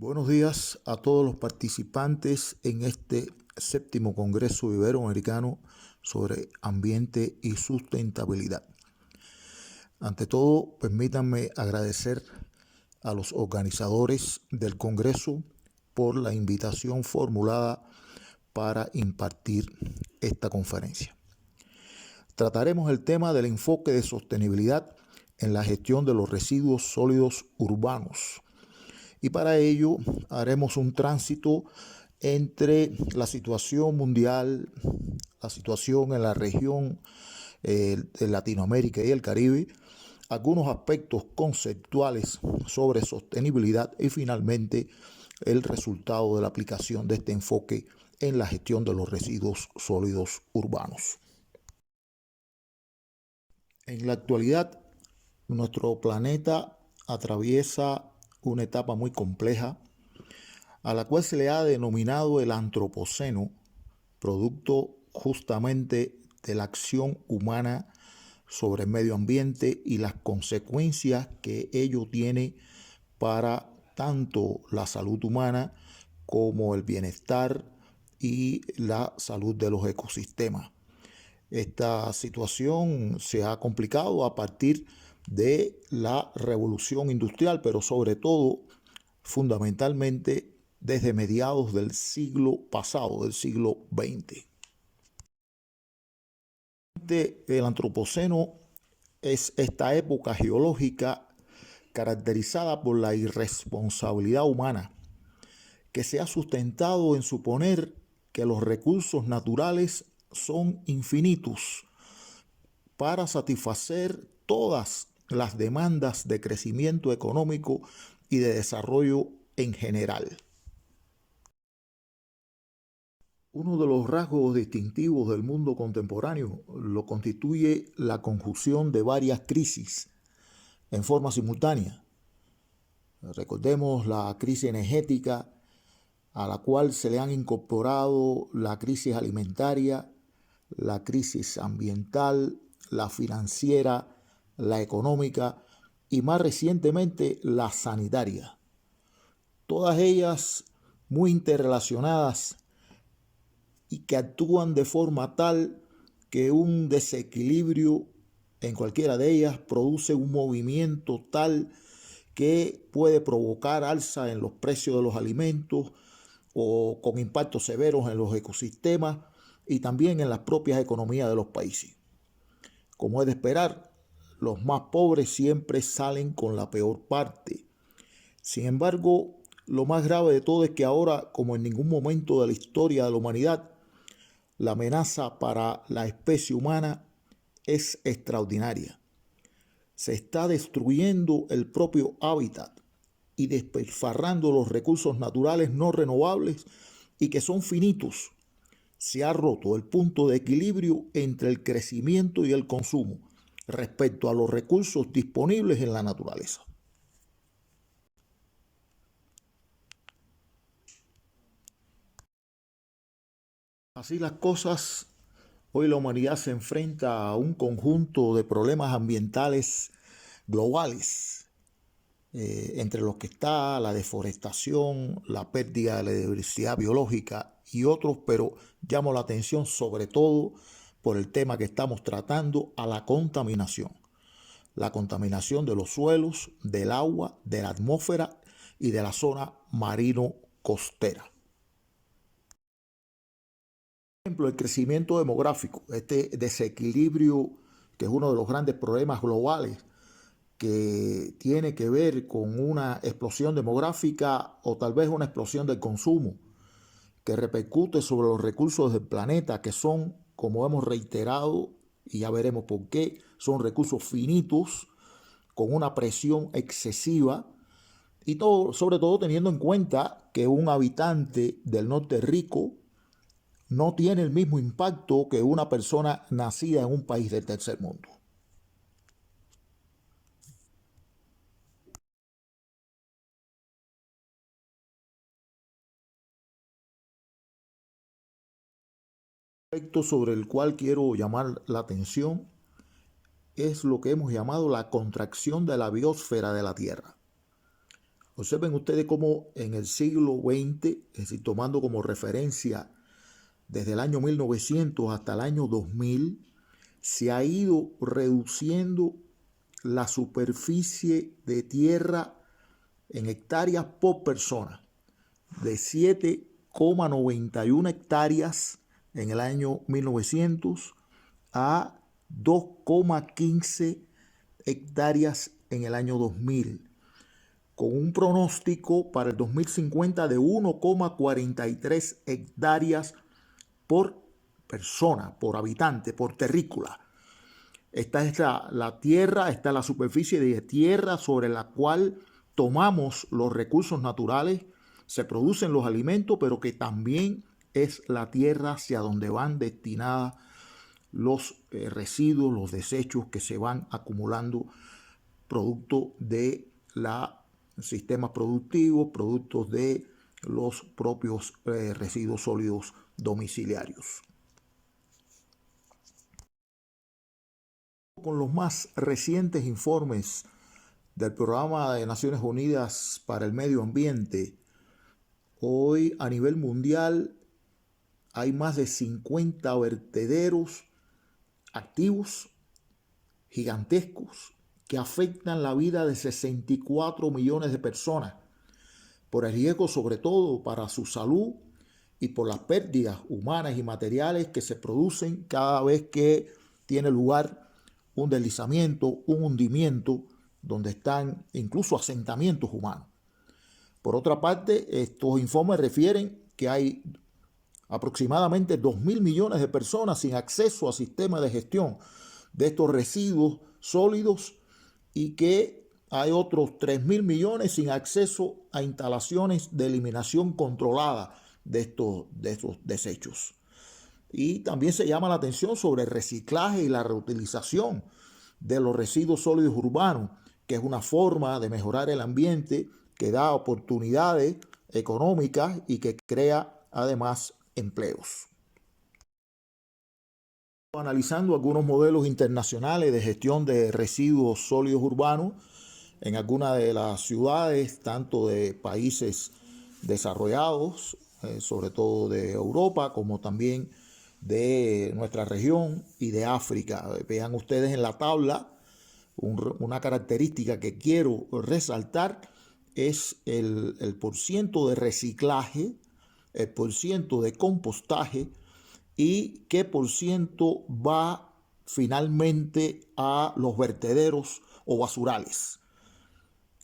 Buenos días a todos los participantes en este séptimo Congreso Iberoamericano sobre Ambiente y Sustentabilidad. Ante todo, permítanme agradecer a los organizadores del Congreso por la invitación formulada para impartir esta conferencia. Trataremos el tema del enfoque de sostenibilidad en la gestión de los residuos sólidos urbanos. Y para ello haremos un tránsito entre la situación mundial, la situación en la región de Latinoamérica y el Caribe, algunos aspectos conceptuales sobre sostenibilidad y finalmente el resultado de la aplicación de este enfoque en la gestión de los residuos sólidos urbanos. En la actualidad, nuestro planeta atraviesa una etapa muy compleja a la cual se le ha denominado el antropoceno, producto justamente de la acción humana sobre el medio ambiente y las consecuencias que ello tiene para tanto la salud humana como el bienestar y la salud de los ecosistemas. Esta situación se ha complicado a partir de la revolución industrial, pero sobre todo, fundamentalmente, desde mediados del siglo pasado, del siglo XX. El antropoceno es esta época geológica caracterizada por la irresponsabilidad humana, que se ha sustentado en suponer que los recursos naturales son infinitos para satisfacer todas las demandas de crecimiento económico y de desarrollo en general. Uno de los rasgos distintivos del mundo contemporáneo lo constituye la conjunción de varias crisis en forma simultánea. Recordemos la crisis energética, a la cual se le han incorporado la crisis alimentaria, la crisis ambiental, la financiera, la económica y más recientemente la sanitaria. Todas ellas muy interrelacionadas y que actúan de forma tal que un desequilibrio en cualquiera de ellas produce un movimiento tal que puede provocar alza en los precios de los alimentos o con impactos severos en los ecosistemas y también en las propias economías de los países. Como es de esperar, los más pobres siempre salen con la peor parte. Sin embargo, lo más grave de todo es que ahora, como en ningún momento de la historia de la humanidad, la amenaza para la especie humana es extraordinaria. Se está destruyendo el propio hábitat y despilfarrando los recursos naturales no renovables y que son finitos. Se ha roto el punto de equilibrio entre el crecimiento y el consumo respecto a los recursos disponibles en la naturaleza. Así las cosas, hoy la humanidad se enfrenta a un conjunto de problemas ambientales globales, entre los que está la deforestación, la pérdida de la diversidad biológica y otros, pero llamo la atención sobre todo por el tema que estamos tratando, a la contaminación. La contaminación de los suelos, del agua, de la atmósfera y de la zona marino-costera. Por ejemplo, el crecimiento demográfico, este desequilibrio que es uno de los grandes problemas globales que tiene que ver con una explosión demográfica o tal vez una explosión del consumo que repercute sobre los recursos del planeta que son, como hemos reiterado, y ya veremos por qué, son recursos finitos con una presión excesiva y todo, sobre todo teniendo en cuenta que un habitante del norte rico no tiene el mismo impacto que una persona nacida en un país del tercer mundo. El aspecto sobre el cual quiero llamar la atención es lo que hemos llamado la contracción de la biosfera de la Tierra. Observen ustedes cómo en el siglo XX, es decir, tomando como referencia desde el año 1900 hasta el año 2000, se ha ido reduciendo la superficie de tierra en hectáreas por persona, de 7,91 hectáreas en el año 1900 a 2,15 hectáreas en el año 2000, con un pronóstico para el 2050 de 1,43 hectáreas por persona, por habitante, por terrícola. Esta es la tierra, esta es la superficie de tierra sobre la cual tomamos los recursos naturales, se producen los alimentos, pero que también es la tierra hacia donde van destinadas los residuos, los desechos que se van acumulando producto de los sistemas productivos, productos de los propios residuos sólidos domiciliarios. Con los más recientes informes del Programa de Naciones Unidas para el Medio Ambiente, hoy a nivel mundial hay más de 50 vertederos activos, gigantescos, que afectan la vida de 64 millones de personas, por el riesgo sobre todo para su salud y por las pérdidas humanas y materiales que se producen cada vez que tiene lugar un deslizamiento, un hundimiento, donde están incluso asentamientos humanos. Por otra parte, estos informes refieren que hay aproximadamente 2.000 millones de personas sin acceso a sistemas de gestión de estos residuos sólidos y que hay otros 3.000 millones sin acceso a instalaciones de eliminación controlada de estos desechos. Y también se llama la atención sobre el reciclaje y la reutilización de los residuos sólidos urbanos, que es una forma de mejorar el ambiente, que da oportunidades económicas y que crea además empleos. Analizando algunos modelos internacionales de gestión de residuos sólidos urbanos en algunas de las ciudades, tanto de países desarrollados, sobre todo de Europa, como también de nuestra región y de África. Vean ustedes en la tabla una característica que quiero resaltar es el porciento de reciclaje, el porciento de compostaje y qué porciento va finalmente a los vertederos o basurales.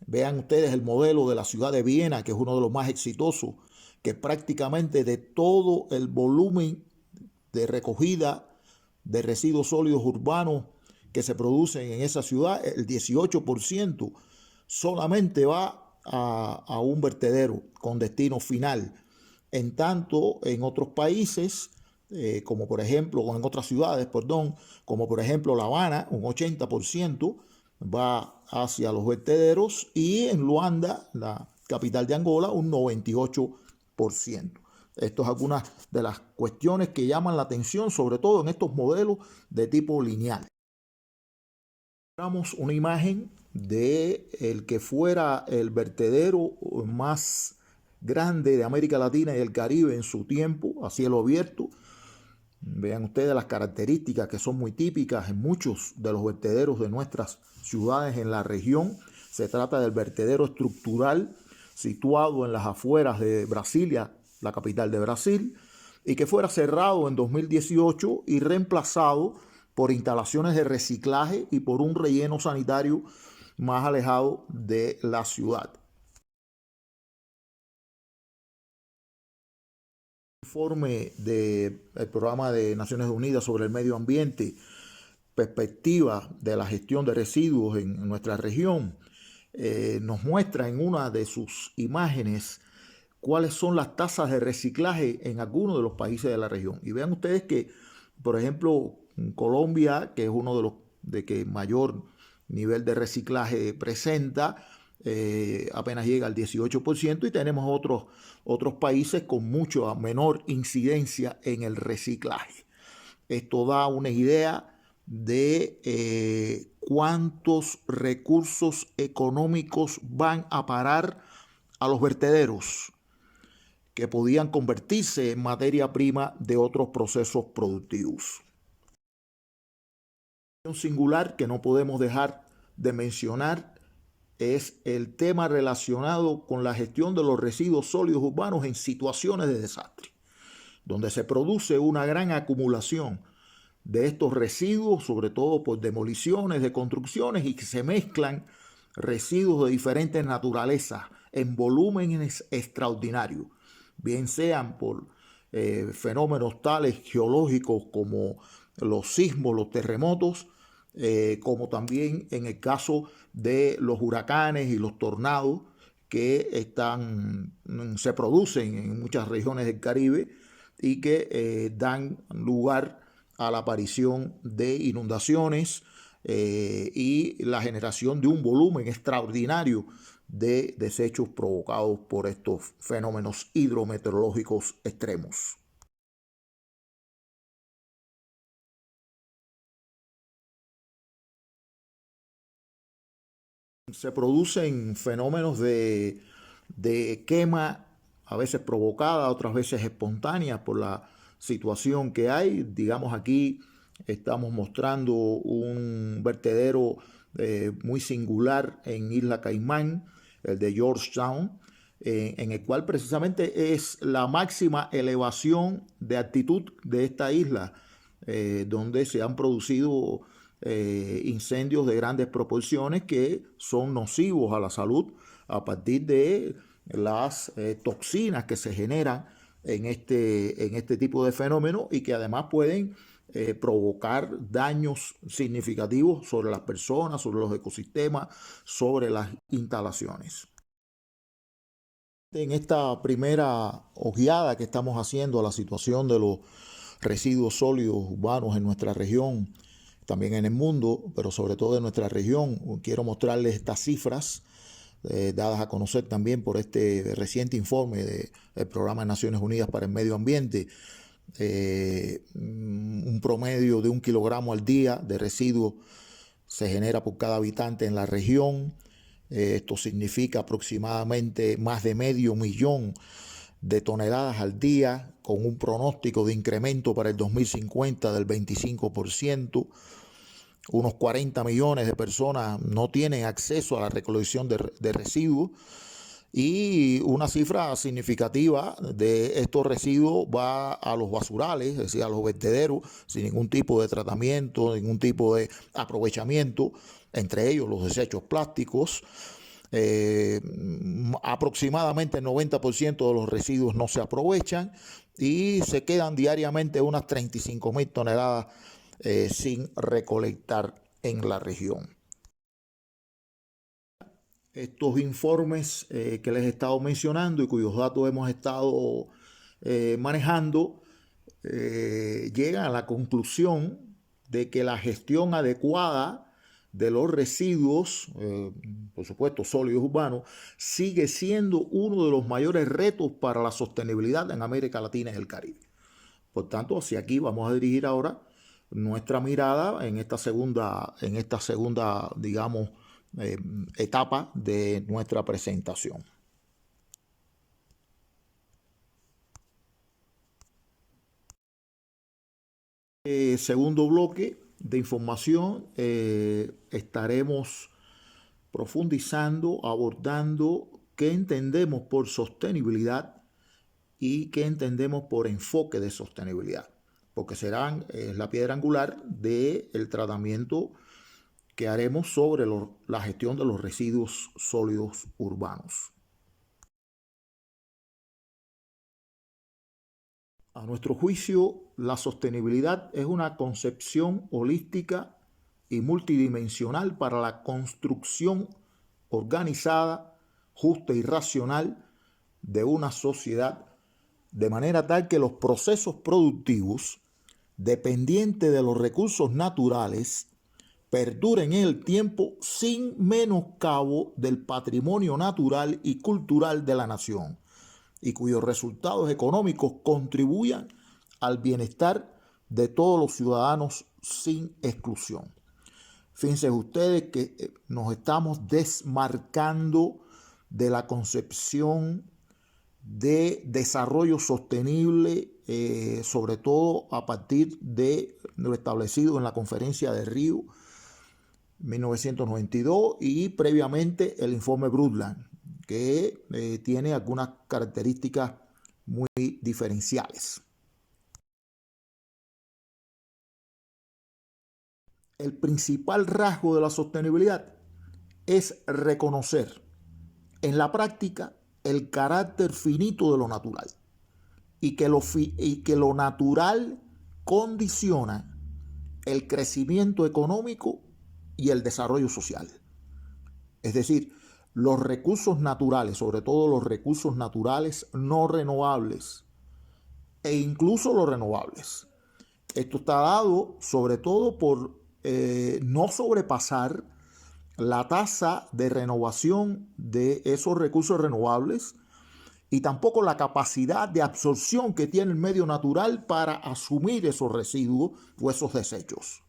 Vean ustedes el modelo de la ciudad de Viena, que es uno de los más exitosos, que prácticamente de todo el volumen de recogida de residuos sólidos urbanos que se producen en esa ciudad, el 18% solamente va a un vertedero con destino final. En tanto, en otros países, como por ejemplo, o en otras ciudades, perdón, como por ejemplo La Habana, un 80% va hacia los vertederos y en Luanda, la capital de Angola, un 98%. Esto es algunas de las cuestiones que llaman la atención, sobre todo en estos modelos de tipo lineal. Mostramos una imagen de el que fuera el vertedero más grande de América Latina y el Caribe en su tiempo, a cielo abierto. Vean ustedes las características que son muy típicas en muchos de los vertederos de nuestras ciudades en la región. Se trata del vertedero estructural situado en las afueras de Brasilia, la capital de Brasil, y que fuera cerrado en 2018 y reemplazado por instalaciones de reciclaje y por un relleno sanitario más alejado de la ciudad. Informe del Programa de Naciones Unidas sobre el Medio Ambiente, perspectiva de la gestión de residuos en nuestra región, nos muestra en una de sus imágenes cuáles son las tasas de reciclaje en algunos de los países de la región. Y vean ustedes que, por ejemplo, Colombia, que es uno de los que mayor nivel de reciclaje presenta, apenas llega al 18%, y tenemos otros países con mucho menor incidencia en el reciclaje. Esto da una idea de cuántos recursos económicos van a parar a los vertederos que podían convertirse en materia prima de otros procesos productivos. Un singular que no podemos dejar de mencionar es el tema relacionado con la gestión de los residuos sólidos urbanos en situaciones de desastre, donde se produce una gran acumulación de estos residuos, sobre todo por demoliciones de construcciones, y que se mezclan residuos de diferentes naturalezas en volúmenes extraordinarios, bien sean por fenómenos tales geológicos como los sismos, los terremotos, como también en el caso de los huracanes y los tornados que se producen en muchas regiones del Caribe y que dan lugar a la aparición de inundaciones y la generación de un volumen extraordinario de desechos provocados por estos fenómenos hidrometeorológicos extremos. Se producen fenómenos de quema, a veces provocada, otras veces espontánea por la situación que hay. Digamos, aquí estamos mostrando un vertedero muy singular en Isla Caimán, el de Georgetown, en el cual precisamente es la máxima elevación de altitud de esta isla, donde se han producido incendios de grandes proporciones que son nocivos a la salud a partir de las toxinas que se generan en este tipo de fenómenos y que además pueden provocar daños significativos sobre las personas, sobre los ecosistemas, sobre las instalaciones. En esta primera ojeada que estamos haciendo a la situación de los residuos sólidos urbanos en nuestra región, también en el mundo, pero sobre todo en nuestra región, quiero mostrarles estas cifras dadas a conocer también por este reciente informe del Programa de Naciones Unidas para el Medio Ambiente. Un promedio de 1 kilogramo al día de residuos se genera por cada habitante en la región. Esto significa aproximadamente más de 500,000 de toneladas al día, con un pronóstico de incremento para el 2050 del 25%. Unos 40 millones de personas no tienen acceso a la recolección de residuos, y una cifra significativa de estos residuos va a los basurales, es decir, a los vertederos, sin ningún tipo de tratamiento, ningún tipo de aprovechamiento, entre ellos los desechos plásticos. Aproximadamente el 90% de los residuos no se aprovechan y se quedan diariamente unas 35,000 toneladas sin recolectar en la región. Estos informes que les he estado mencionando y cuyos datos hemos estado manejando llegan a la conclusión de que la gestión adecuada de los residuos, por supuesto sólidos urbanos, sigue siendo uno de los mayores retos para la sostenibilidad en América Latina y el Caribe. Por tanto, hacia aquí vamos a dirigir ahora nuestra mirada en esta segunda, digamos, etapa de nuestra presentación. Segundo bloque de información, estaremos profundizando, abordando qué entendemos por sostenibilidad y qué entendemos por enfoque de sostenibilidad, porque serán la piedra angular del tratamiento que haremos sobre la gestión de los residuos sólidos urbanos. A nuestro juicio, la sostenibilidad es una concepción holística y multidimensional para la construcción organizada, justa y racional de una sociedad, de manera tal que los procesos productivos, dependientes de los recursos naturales, perduren en el tiempo sin menoscabo del patrimonio natural y cultural de la nación, y cuyos resultados económicos contribuyan al bienestar de todos los ciudadanos sin exclusión. Fíjense ustedes que nos estamos desmarcando de la concepción de desarrollo sostenible, sobre todo a partir de lo establecido en la Conferencia de Río 1992 y previamente el informe Brundtland, que tiene algunas características muy diferenciales. El principal rasgo de la sostenibilidad es reconocer en la práctica el carácter finito de lo natural y que lo natural condiciona el crecimiento económico y el desarrollo social. Es decir, los recursos naturales, sobre todo los recursos naturales no renovables e incluso los renovables. Esto está dado sobre todo por no sobrepasar la tasa de renovación de esos recursos renovables y tampoco la capacidad de absorción que tiene el medio natural para asumir esos residuos o esos desechos.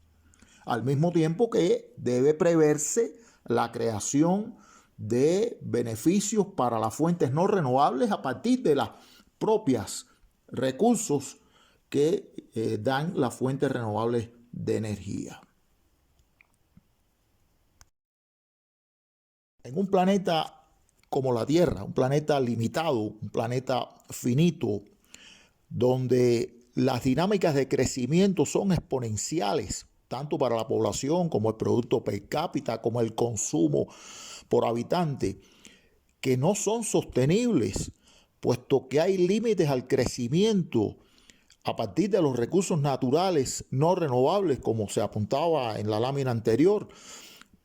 Al mismo tiempo que debe preverse la creación de beneficios para las fuentes no renovables a partir de las propias recursos que dan las fuentes renovables de energía. En un planeta como la Tierra, un planeta limitado, un planeta finito, donde las dinámicas de crecimiento son exponenciales, tanto para la población como el producto per cápita, como el consumo por habitante, que no son sostenibles, puesto que hay límites al crecimiento a partir de los recursos naturales no renovables, como se apuntaba en la lámina anterior,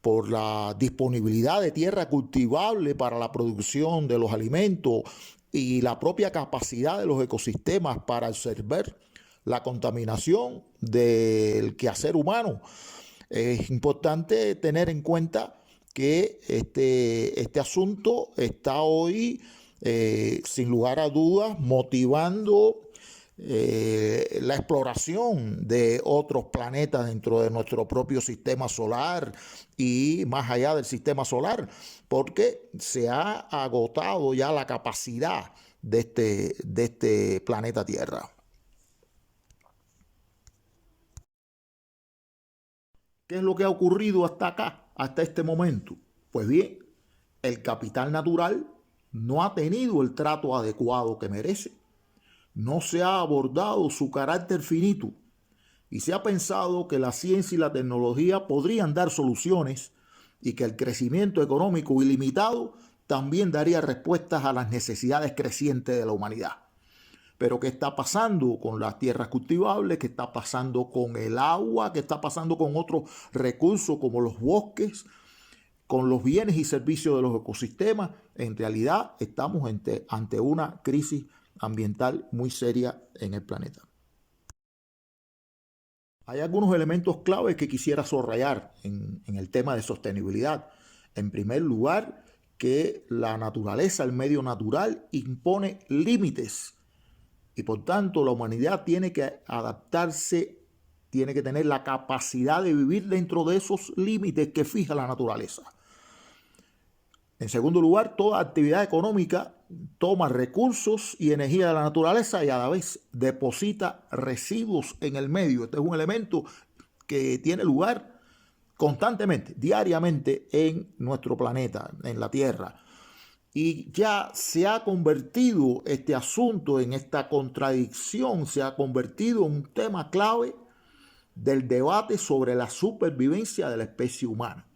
por la disponibilidad de tierra cultivable para la producción de los alimentos y la propia capacidad de los ecosistemas para absorber la contaminación del quehacer humano. Es importante tener en cuenta que este asunto está hoy, sin lugar a dudas, motivando la exploración de otros planetas dentro de nuestro propio sistema solar y más allá del sistema solar, porque se ha agotado ya la capacidad de este planeta Tierra. ¿Qué es lo que ha ocurrido hasta acá, hasta este momento? Pues bien, el capital natural no ha tenido el trato adecuado que merece. No se ha abordado su carácter finito y se ha pensado que la ciencia y la tecnología podrían dar soluciones y que el crecimiento económico ilimitado también daría respuestas a las necesidades crecientes de la humanidad. Pero ¿qué está pasando con las tierras cultivables? ¿Qué está pasando con el agua? ¿Qué está pasando con otros recursos como los bosques? Con los bienes y servicios de los ecosistemas. En realidad estamos ante una crisis ambiental muy seria en el planeta. Hay algunos elementos claves que quisiera subrayar en el tema de sostenibilidad. En primer lugar, que la naturaleza, el medio natural, impone límites y por tanto la humanidad tiene que adaptarse, tiene que tener la capacidad de vivir dentro de esos límites que fija la naturaleza. En segundo lugar, toda actividad económica toma recursos y energía de la naturaleza y a la vez deposita residuos en el medio. Este es un elemento que tiene lugar constantemente, diariamente en nuestro planeta, en la Tierra. Y ya se ha convertido este asunto en esta contradicción, se ha convertido en un tema clave del debate sobre la supervivencia de la especie humana.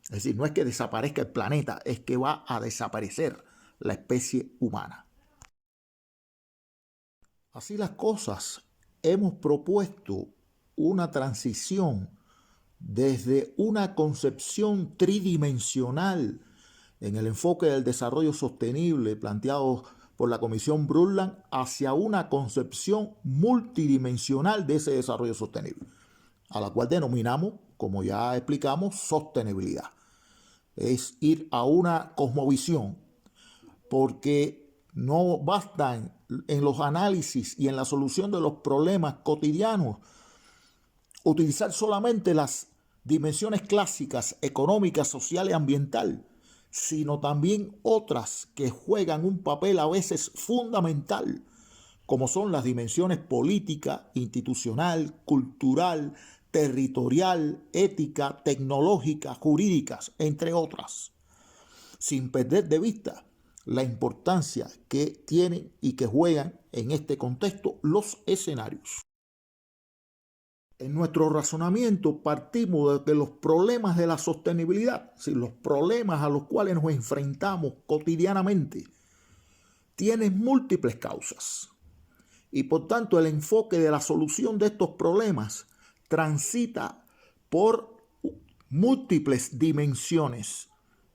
Es decir, no es que desaparezca el planeta, es que va a desaparecer la especie humana. Así las cosas, hemos propuesto una transición desde una concepción tridimensional en el enfoque del desarrollo sostenible planteado por la Comisión Brundtland hacia una concepción multidimensional de ese desarrollo sostenible, a la cual denominamos, como ya explicamos, sostenibilidad. Es ir a una cosmovisión, porque no bastan en los análisis y en la solución de los problemas cotidianos utilizar solamente las dimensiones clásicas, económica, social y ambiental, sino también otras que juegan un papel a veces fundamental, como son las dimensiones política, institucional, cultural, territorial, ética, tecnológica, jurídicas, entre otras, sin perder de vista la importancia que tienen y que juegan en este contexto los escenarios. En nuestro razonamiento partimos de que los problemas de la sostenibilidad, si los problemas a los cuales nos enfrentamos cotidianamente, tienen múltiples causas. Y por tanto el enfoque de la solución de estos problemas transita por múltiples dimensiones.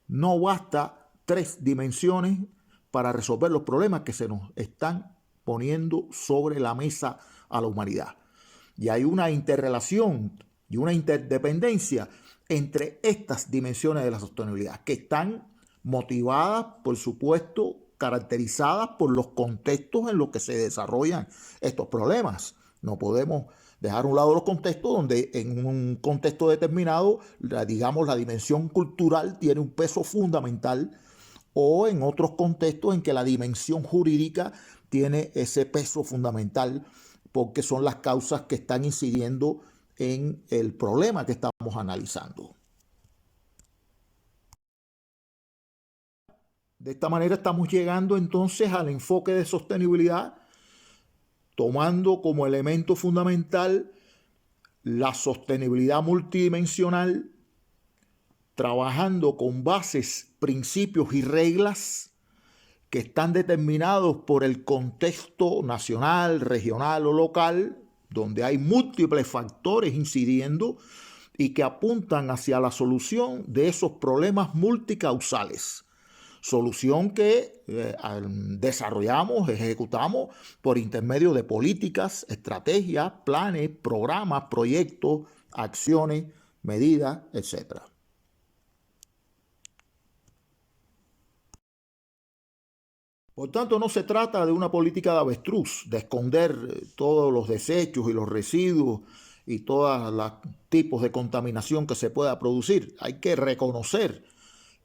No basta 3 dimensiones para resolver los problemas que se nos están poniendo sobre la mesa a la humanidad. Y hay una interrelación y una interdependencia entre estas dimensiones de la sostenibilidad que están motivadas, por supuesto, caracterizadas por los contextos en los que se desarrollan estos problemas. No podemos dejar a un lado los contextos donde en un contexto determinado, digamos, la dimensión cultural tiene un peso fundamental, o en otros contextos en que la dimensión jurídica tiene ese peso fundamental, porque son las causas que están incidiendo en el problema que estamos analizando. De esta manera estamos llegando entonces al enfoque de sostenibilidad, tomando como elemento fundamental la sostenibilidad multidimensional, trabajando con bases, principios y reglas que están determinados por el contexto nacional, regional o local, donde hay múltiples factores incidiendo y que apuntan hacia la solución de esos problemas multicausales. Solución que desarrollamos, ejecutamos por intermedio de políticas, estrategias, planes, programas, proyectos, acciones, medidas, etc. Por tanto, no se trata de una política de avestruz, de esconder todos los desechos y los residuos y todos los tipos de contaminación que se pueda producir. Hay que reconocer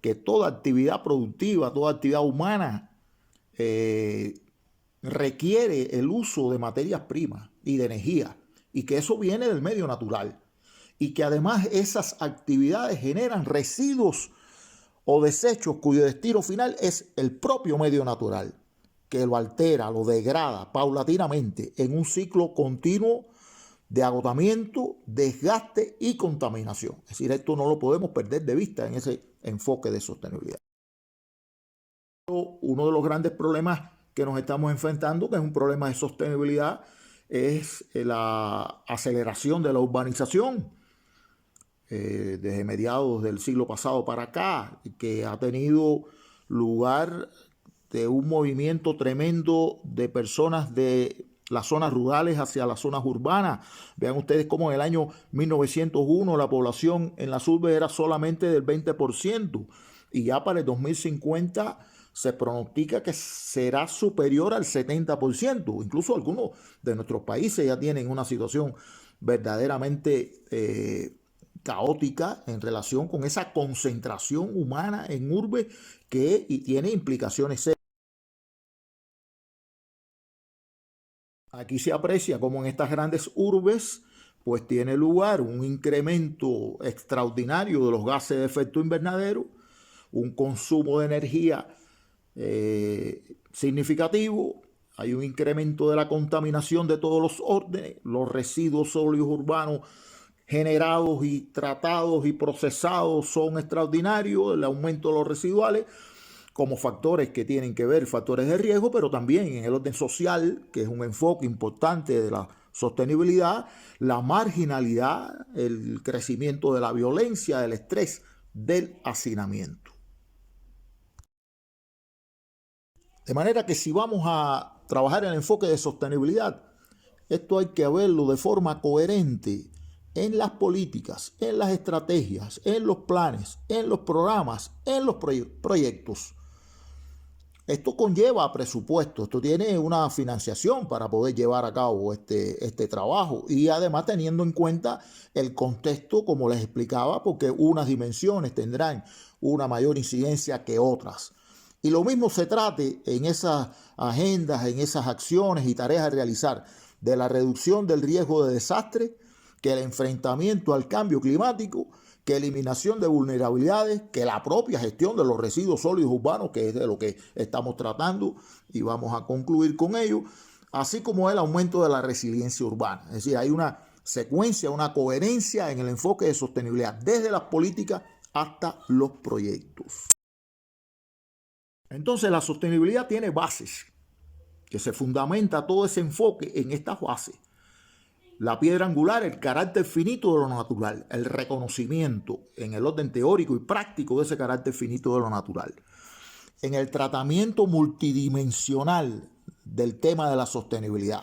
que toda actividad productiva, toda actividad humana requiere el uso de materias primas y de energía, y que eso viene del medio natural, y que además esas actividades generan residuos o desechos cuyo destino final es el propio medio natural, que lo altera, lo degrada paulatinamente en un ciclo continuo de agotamiento, desgaste y contaminación. Es decir, esto no lo podemos perder de vista en ese enfoque de sostenibilidad. Uno de los grandes problemas que nos estamos enfrentando, que es un problema de sostenibilidad, es la aceleración de la urbanización. Desde mediados del siglo pasado para acá, que ha tenido lugar de un movimiento tremendo de personas de las zonas rurales hacia las zonas urbanas. Vean ustedes cómo en el año 1901 la población en las urbes era solamente del 20%, y ya para el 2050 se pronostica que será superior al 70%. Incluso algunos de nuestros países ya tienen una situación verdaderamente caótica en relación con esa concentración humana en urbes que tiene implicaciones serias. Aquí se aprecia como en estas grandes urbes pues tiene lugar un incremento extraordinario de los gases de efecto invernadero, un consumo de energía significativo, hay un incremento de la contaminación de todos los órdenes, los residuos sólidos urbanos generados y tratados y procesados son extraordinarios, el aumento de los residuales como factores que tienen que ver, factores de riesgo, pero también en el orden social, que es un enfoque importante de la sostenibilidad, la marginalidad, el crecimiento de la violencia, del estrés, del hacinamiento. De manera que si vamos a trabajar en el enfoque de sostenibilidad, esto hay que verlo de forma coherente en las políticas, en las estrategias, en los planes, en los programas, en los proyectos. Esto conlleva presupuesto, esto tiene una financiación para poder llevar a cabo este trabajo y además teniendo en cuenta el contexto, como les explicaba, porque unas dimensiones tendrán una mayor incidencia que otras. Y lo mismo se trate en esas agendas, en esas acciones y tareas a realizar de la reducción del riesgo de desastre, que el enfrentamiento al cambio climático, que eliminación de vulnerabilidades, que la propia gestión de los residuos sólidos urbanos, que es de lo que estamos tratando y vamos a concluir con ello, así como el aumento de la resiliencia urbana. Es decir, hay una secuencia, una coherencia en el enfoque de sostenibilidad, desde las políticas hasta los proyectos. Entonces, la sostenibilidad tiene bases, que se fundamenta todo ese enfoque en estas bases. La piedra angular, el carácter finito de lo natural, el reconocimiento en el orden teórico y práctico de ese carácter finito de lo natural. En el tratamiento multidimensional del tema de la sostenibilidad.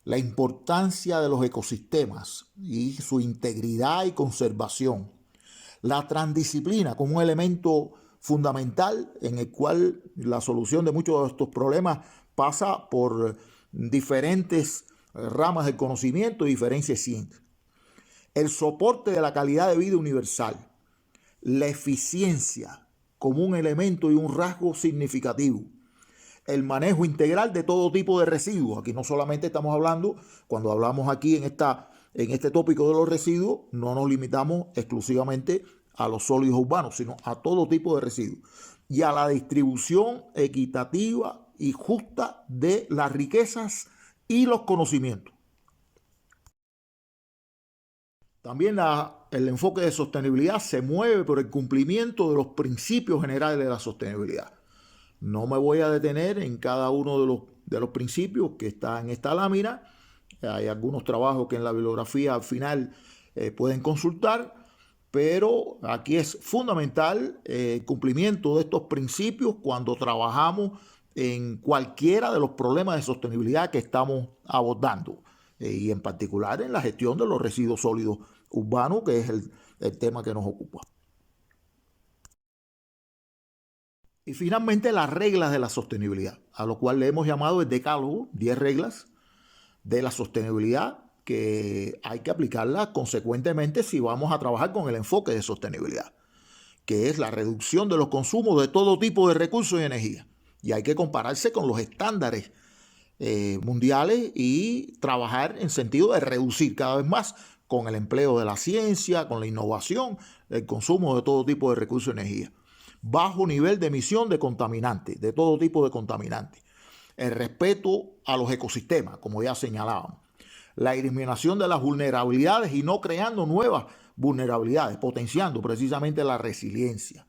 La importancia de los ecosistemas y su integridad y conservación. La transdisciplina como un elemento fundamental en el cual la solución de muchos de estos problemas pasa por diferentes ramas del conocimiento y diferentes ciencias. El soporte de la calidad de vida universal, la eficiencia como un elemento y un rasgo significativo, el manejo integral de todo tipo de residuos. Aquí no solamente estamos hablando, cuando hablamos aquí en este tópico de los residuos, no nos limitamos exclusivamente a los sólidos urbanos, sino a todo tipo de residuos. Y a la distribución equitativa y justa de las riquezas y los conocimientos. También el enfoque de sostenibilidad se mueve por el cumplimiento de los principios generales de la sostenibilidad. No me voy a detener en cada uno de los principios que está en esta lámina. Hay algunos trabajos que en la bibliografía al final pueden consultar, pero aquí es fundamental el cumplimiento de estos principios cuando trabajamos en cualquiera de los problemas de sostenibilidad que estamos abordando, y en particular en la gestión de los residuos sólidos urbanos, que es el tema que nos ocupa. Y finalmente las reglas de la sostenibilidad, a lo cual le hemos llamado el decálogo, 10 reglas de la sostenibilidad que hay que aplicarlas consecuentemente si vamos a trabajar con el enfoque de sostenibilidad, que es la reducción de los consumos de todo tipo de recursos y energía. Y hay que compararse con los estándares mundiales y trabajar en sentido de reducir cada vez más con el empleo de la ciencia, con la innovación, el consumo de todo tipo de recursos y energía. Bajo nivel de emisión de contaminantes, de todo tipo de contaminantes. El respeto a los ecosistemas, como ya señalábamos. La eliminación de las vulnerabilidades y no creando nuevas vulnerabilidades, potenciando precisamente la resiliencia.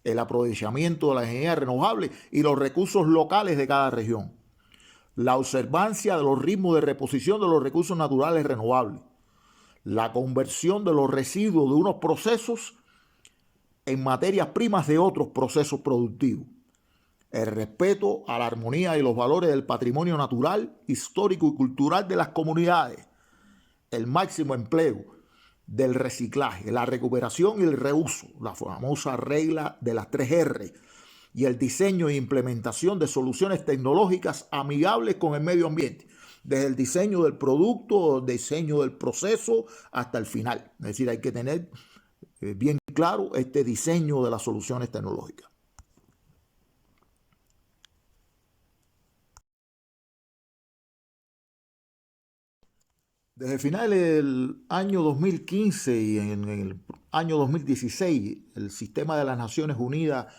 El aprovechamiento de la energía renovable y los recursos locales de cada región. La observancia de los ritmos de reposición de los recursos naturales renovables. La conversión de los residuos de unos procesos en materias primas de otros procesos productivos. El respeto a la armonía y los valores del patrimonio natural, histórico y cultural de las comunidades. El máximo empleo del reciclaje, la recuperación y el reuso, la famosa regla de las 3 R, y el diseño e implementación de soluciones tecnológicas amigables con el medio ambiente, desde el diseño del producto, el diseño del proceso, hasta el final. Es decir, hay que tener bien claro este diseño de las soluciones tecnológicas. Desde finales del año 2015 y en el año 2016, el Sistema de las Naciones Unidas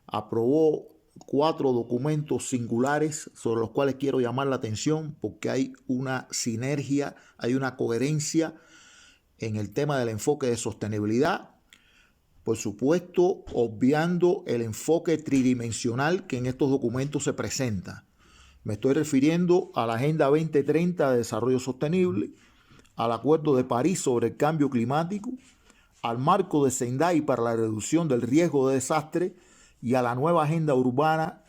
aprobó 4 documentos singulares sobre los cuales quiero llamar la atención porque hay una sinergia, hay una coherencia en el tema del enfoque de sostenibilidad. Por supuesto, obviando el enfoque tridimensional que en estos documentos se presenta. Me estoy refiriendo a la Agenda 2030 de Desarrollo Sostenible, al Acuerdo de París sobre el Cambio Climático, al Marco de Sendai para la reducción del riesgo de desastre y a la nueva Agenda Urbana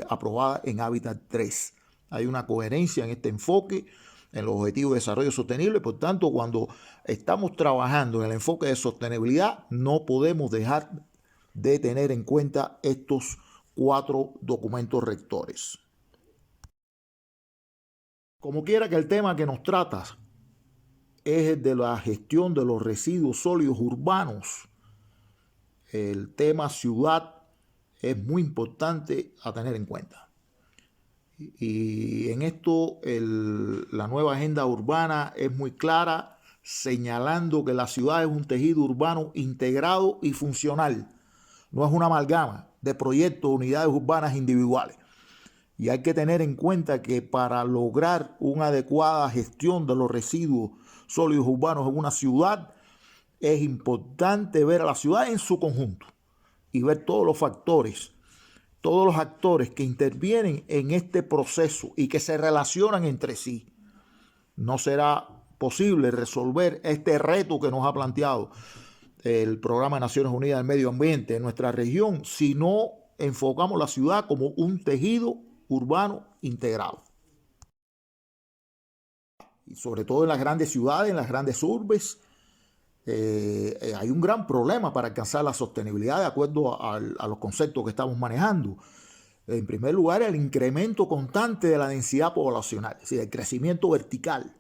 aprobada en Hábitat 3. Hay una coherencia en este enfoque, en los Objetivos de Desarrollo Sostenible. Por tanto, cuando estamos trabajando en el enfoque de sostenibilidad, no podemos dejar de tener en cuenta estos 4 documentos rectores. Como quiera que el tema que nos trata es el de la gestión de los residuos sólidos urbanos, el tema ciudad es muy importante a tener en cuenta. Y en esto la nueva agenda urbana es muy clara, señalando que la ciudad es un tejido urbano integrado y funcional. No es una amalgama de proyectos, unidades urbanas individuales. Y hay que tener en cuenta que para lograr una adecuada gestión de los residuos sólidos urbanos en una ciudad, es importante ver a la ciudad en su conjunto y ver todos los factores, todos los actores que intervienen en este proceso y que se relacionan entre sí. No será posible resolver este reto que nos ha planteado el Programa de Naciones Unidas del Medio Ambiente en nuestra región si no enfocamos la ciudad como un tejido urbano integrado. Y sobre todo en las grandes ciudades, en las grandes urbes, hay un gran problema para alcanzar la sostenibilidad de acuerdo a los conceptos que estamos manejando. En primer lugar, el incremento constante de la densidad poblacional, es decir, el crecimiento vertical,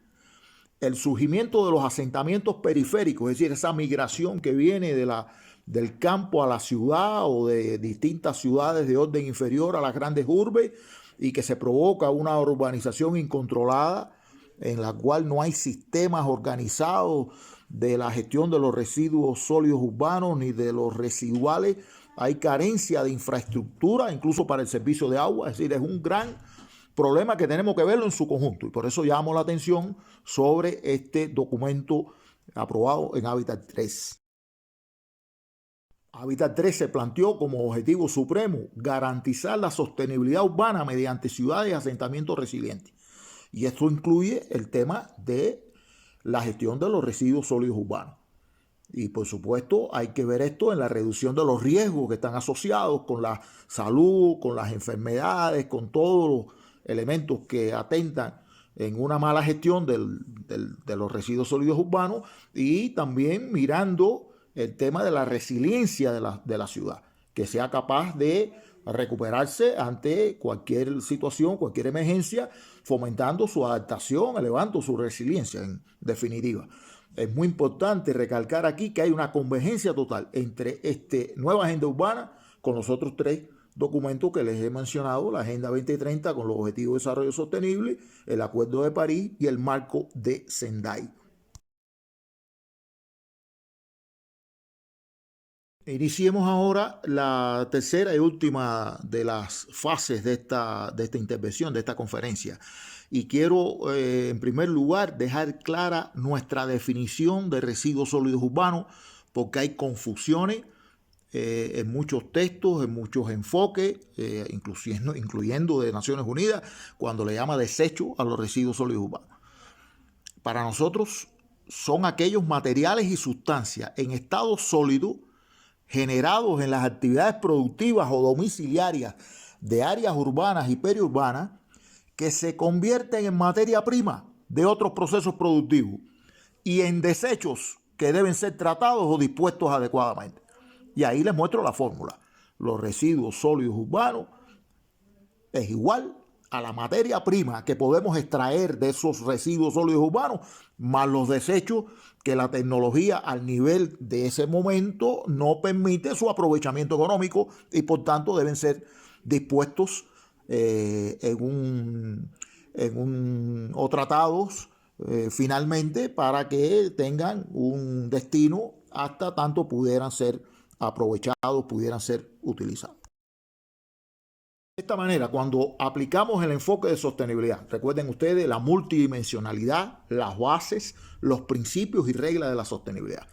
el surgimiento de los asentamientos periféricos, es decir, esa migración que viene del campo a la ciudad o de distintas ciudades de orden inferior a las grandes urbes y que se provoca una urbanización incontrolada en la cual no hay sistemas organizados de la gestión de los residuos sólidos urbanos ni de los residuales. Hay carencia de infraestructura, incluso para el servicio de agua. Es decir, es un gran problema que tenemos que verlo en su conjunto. Y por eso llamo la atención sobre este documento aprobado en Hábitat 3. Hábitat 3 se planteó como objetivo supremo garantizar la sostenibilidad urbana mediante ciudades y asentamientos resilientes. Y esto incluye el tema de la gestión de los residuos sólidos urbanos. Y por supuesto hay que ver esto en la reducción de los riesgos que están asociados con la salud, con las enfermedades, con todos los elementos que atentan en una mala gestión de los residuos sólidos urbanos, y también mirando el tema de la resiliencia de la ciudad, que sea capaz de recuperarse ante cualquier situación, cualquier emergencia, fomentando su adaptación, elevando su resiliencia en definitiva. Es muy importante recalcar aquí que hay una convergencia total entre esta nueva agenda urbana con los otros 3 documentos que les he mencionado: la Agenda 2030 con los Objetivos de Desarrollo Sostenible, el Acuerdo de París y el Marco de Sendai. Iniciemos ahora la tercera y última de las fases de esta intervención, de esta conferencia. Y quiero, en primer lugar, dejar clara nuestra definición de residuos sólidos urbanos, porque hay confusiones en muchos textos, en muchos enfoques, incluyendo de Naciones Unidas, cuando le llama desecho a los residuos sólidos urbanos. Para nosotros son aquellos materiales y sustancias en estado sólido generados en las actividades productivas o domiciliarias de áreas urbanas y periurbanas que se convierten en materia prima de otros procesos productivos y en desechos que deben ser tratados o dispuestos adecuadamente. Y ahí les muestro la fórmula. Los residuos sólidos urbanos es igual a la materia prima que podemos extraer de esos residuos sólidos urbanos, más los desechos que la tecnología al nivel de ese momento no permite su aprovechamiento económico y por tanto deben ser dispuestos o tratados finalmente para que tengan un destino hasta tanto pudieran ser aprovechados, pudieran ser utilizados. De esta manera, cuando aplicamos el enfoque de sostenibilidad, recuerden ustedes la multidimensionalidad, las bases, los principios y reglas de la sostenibilidad,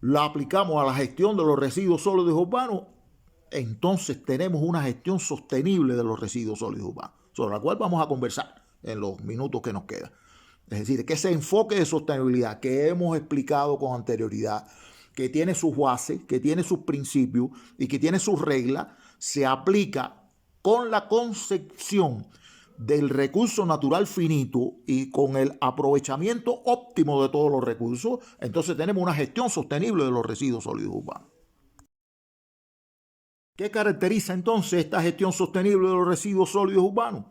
la aplicamos a la gestión de los residuos sólidos urbanos, entonces tenemos una gestión sostenible de los residuos sólidos urbanos, sobre la cual vamos a conversar en los minutos que nos quedan. Es decir, que ese enfoque de sostenibilidad que hemos explicado con anterioridad, que tiene sus bases, que tiene sus principios y que tiene sus reglas, se aplica con la concepción del recurso natural finito y con el aprovechamiento óptimo de todos los recursos. Entonces tenemos una gestión sostenible de los residuos sólidos urbanos. ¿Qué caracteriza entonces esta gestión sostenible de los residuos sólidos urbanos?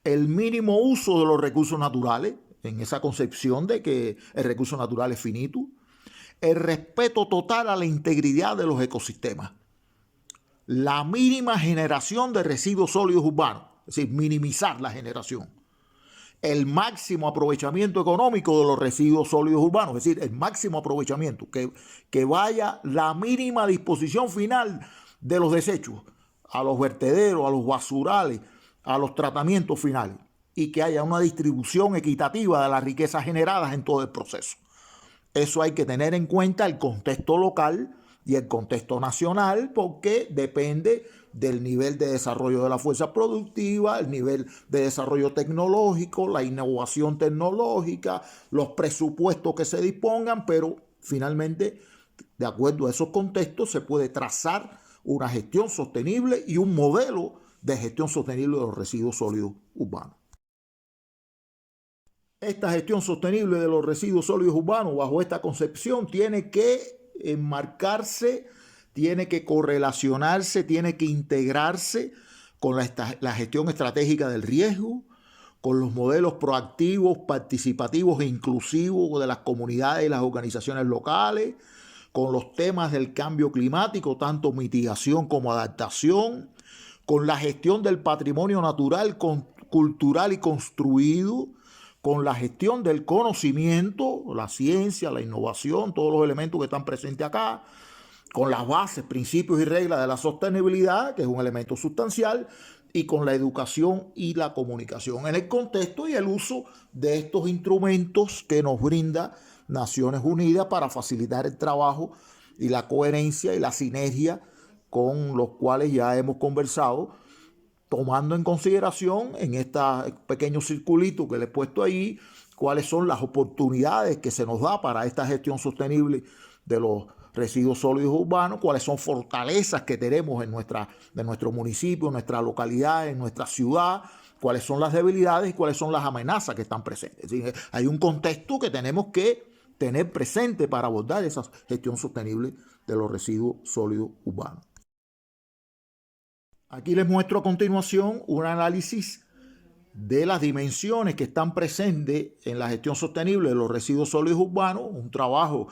El mínimo uso de los recursos naturales, en esa concepción de que el recurso natural es finito. El respeto total a la integridad de los ecosistemas. La mínima generación de residuos sólidos urbanos, es decir, minimizar la generación. El máximo aprovechamiento económico de los residuos sólidos urbanos, es decir, el máximo aprovechamiento, que vaya la mínima disposición final de los desechos a los vertederos, a los basurales, a los tratamientos finales, y que haya una distribución equitativa de las riquezas generadas en todo el proceso. Eso hay que tener en cuenta el contexto local y el contexto nacional, porque depende del nivel de desarrollo de la fuerza productiva, el nivel de desarrollo tecnológico, la innovación tecnológica, los presupuestos que se dispongan, pero finalmente, de acuerdo a esos contextos, se puede trazar una gestión sostenible y un modelo de gestión sostenible de los residuos sólidos urbanos. Esta gestión sostenible de los residuos sólidos urbanos, bajo esta concepción, tiene que enmarcarse, tiene que correlacionarse, tiene que integrarse con la gestión estratégica del riesgo, con los modelos proactivos, participativos e inclusivos de las comunidades y las organizaciones locales, con los temas del cambio climático, tanto mitigación como adaptación, con la gestión del patrimonio natural, cultural y construido, con la gestión del conocimiento, la ciencia, la innovación, todos los elementos que están presentes acá, con las bases, principios y reglas de la sostenibilidad, que es un elemento sustancial, y con la educación y la comunicación en el contexto y el uso de estos instrumentos que nos brinda Naciones Unidas para facilitar el trabajo y la coherencia y la sinergia con los cuales ya hemos conversado, tomando en consideración en este pequeño circulito que le he puesto ahí, cuáles son las oportunidades que se nos da para esta gestión sostenible de los residuos sólidos urbanos, cuáles son fortalezas que tenemos en nuestro municipio, en nuestra localidad, en nuestra ciudad, cuáles son las debilidades y cuáles son las amenazas que están presentes. Es decir, hay un contexto que tenemos que tener presente para abordar esa gestión sostenible de los residuos sólidos urbanos. Aquí les muestro a continuación un análisis de las dimensiones que están presentes en la gestión sostenible de los residuos sólidos urbanos, un trabajo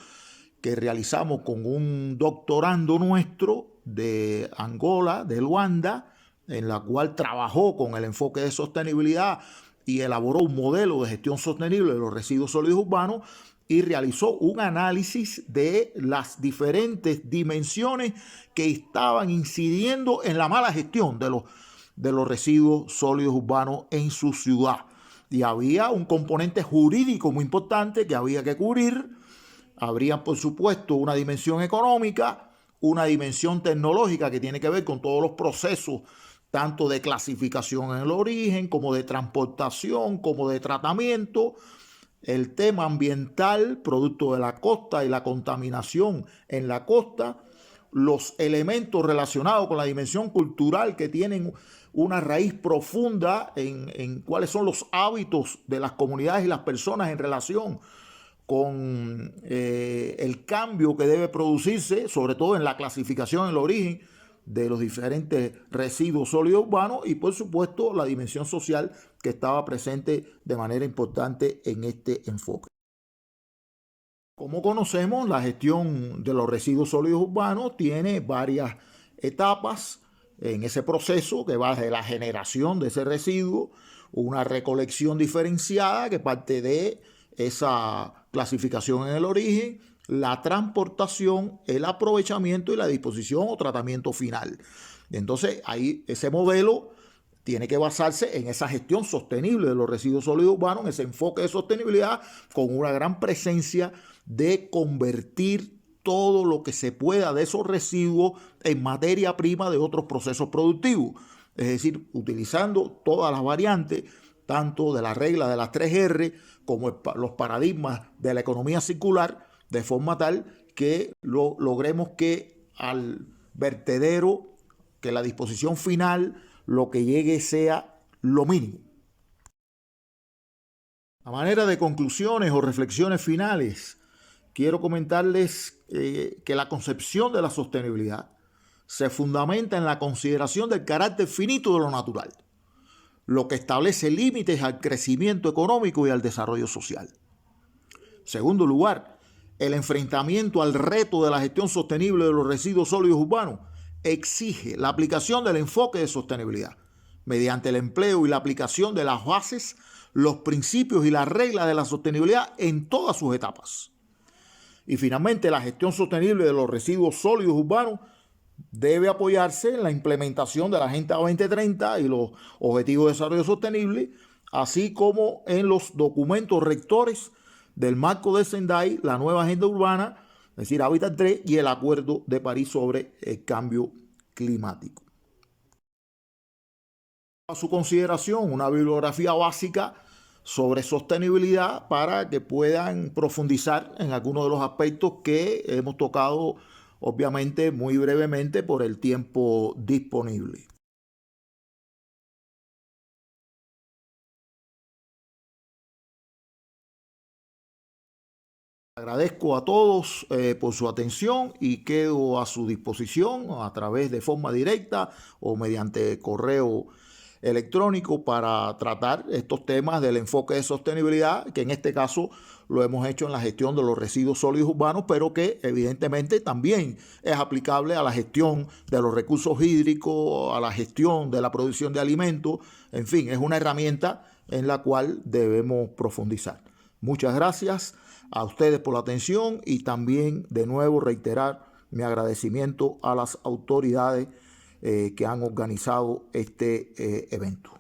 que realizamos con un doctorando nuestro de Angola, de Luanda, en la cual trabajó con el enfoque de sostenibilidad y elaboró un modelo de gestión sostenible de los residuos sólidos urbanos y realizó un análisis de las diferentes dimensiones que estaban incidiendo en la mala gestión de los residuos sólidos urbanos en su ciudad. Y había un componente jurídico muy importante que había que cubrir. Habría, por supuesto, una dimensión económica, una dimensión tecnológica que tiene que ver con todos los procesos, tanto de clasificación en el origen, como de transportación, como de tratamiento. El tema ambiental, producto de la costa y la contaminación en la costa, los elementos relacionados con la dimensión cultural que tienen una raíz profunda en cuáles son los hábitos de las comunidades y las personas en relación con el cambio que debe producirse, sobre todo en la clasificación en el origen de los diferentes residuos sólidos urbanos y por supuesto la dimensión social que estaba presente de manera importante en este enfoque. Como conocemos, la gestión de los residuos sólidos urbanos tiene varias etapas en ese proceso que va desde la generación de ese residuo, una recolección diferenciada que parte de esa clasificación en el origen, la transportación, el aprovechamiento y la disposición o tratamiento final. Entonces, ahí ese modelo tiene que basarse en esa gestión sostenible de los residuos sólidos urbanos, en ese enfoque de sostenibilidad, con una gran presencia de convertir todo lo que se pueda de esos residuos en materia prima de otros procesos productivos. Es decir, utilizando todas las variantes, tanto de la regla de las 3R como los paradigmas de la economía circular, de forma tal que logremos que al vertedero, que la disposición final, lo que llegue sea lo mínimo. A manera de conclusiones o reflexiones finales, quiero comentarles que la concepción de la sostenibilidad se fundamenta en la consideración del carácter finito de lo natural, lo que establece límites al crecimiento económico y al desarrollo social. En segundo lugar, el enfrentamiento al reto de la gestión sostenible de los residuos sólidos urbanos exige la aplicación del enfoque de sostenibilidad, mediante el empleo y la aplicación de las bases, los principios y las reglas de la sostenibilidad en todas sus etapas. Y finalmente, la gestión sostenible de los residuos sólidos urbanos debe apoyarse en la implementación de la Agenda 2030 y los Objetivos de Desarrollo Sostenible, así como en los documentos rectores del marco de Sendai, la nueva Agenda Urbana, es decir, Hábitat 3 y el Acuerdo de París sobre el cambio climático. A su consideración, una bibliografía básica sobre sostenibilidad para que puedan profundizar en algunos de los aspectos que hemos tocado, obviamente muy brevemente por el tiempo disponible. Agradezco a todos por su atención y quedo a su disposición a través de forma directa o mediante correo electrónico para tratar estos temas del enfoque de sostenibilidad, que en este caso lo hemos hecho en la gestión de los residuos sólidos urbanos, pero que evidentemente también es aplicable a la gestión de los recursos hídricos, a la gestión de la producción de alimentos. En fin, es una herramienta en la cual debemos profundizar. Muchas gracias a ustedes por la atención y también de nuevo reiterar mi agradecimiento a las autoridades que han organizado este evento.